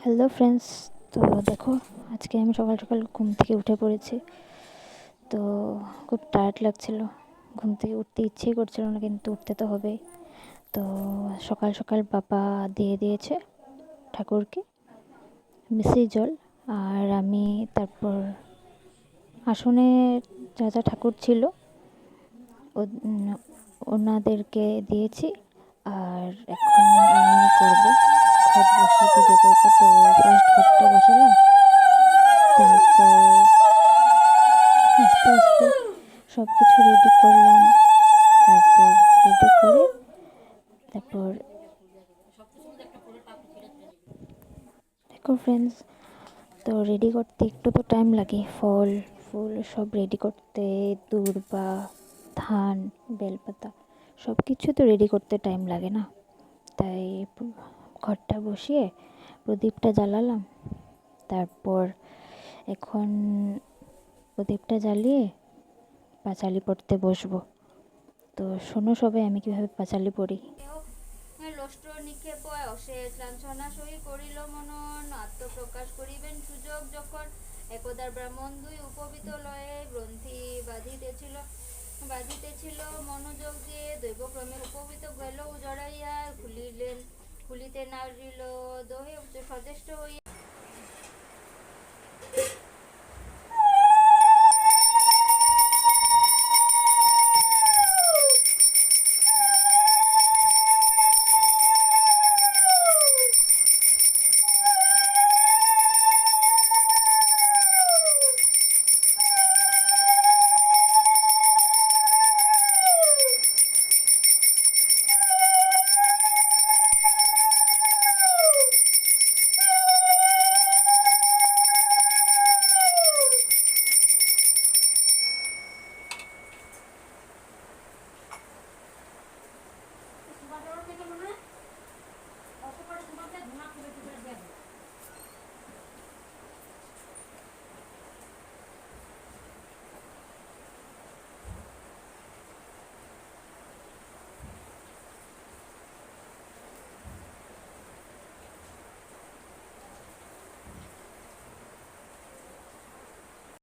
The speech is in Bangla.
Hello friends. তো দেখো, আজকে আমি সকাল সকাল ঘুম থেকে উঠে পড়েছি। তো খুব টায়ার্ড লাগছিল, ঘুম থেকে উঠতে ইচ্ছেই করছিল না, কিন্তু উঠতে তো হবেই। তো সকাল সকাল বাবা দিয়ে দিয়েছে ঠাকুরকে মিষ্টি জল। আর আমি তারপর আসনে যা যা ঠাকুর ছিল ওনাদেরকে দিয়েছি। আর এখন আমি করব, ঘট বসিয়ে পুজো করবো। তো ফার্স্ট ঘটটা বসালাম, তারপর আস্তে আস্তে সব কিছু রেডি করলাম। তারপর রেডি করে তারপর দেখো ফ্রেন্ডস, তো রেডি করতে একটু তো টাইম লাগে। ফল ফুল সব রেডি করতে, দূর্বা, ধান, বেলপাতা সব কিছু তো রেডি করতে টাইম লাগে না। তাই ঘরটা বসিয়ে প্রদীপটা জ্বালালাম। তারপর এখন প্রদীপটা জ্বালিয়ে পাঁচালি পড়তে বসবো। তো শোনো সবাই, আমি কিভাবে পাঁচালি পড়ি। লষ্ট্র নিক্ষেপ অশেষ লাঞ্ছনা সহি করিল মনন আত্মপ্রকাশ করিবেন সুযোগ যখন একদা ব্রাহ্মণ দুই উপবিত লয়ে গ্রন্থি বাঁধিতেছিল মনোযোগ দিয়ে দৈবক্রমে উপবিত গেল জড়াইয়া খুলিতে নারিল দহে সচেষ্ট হইয়া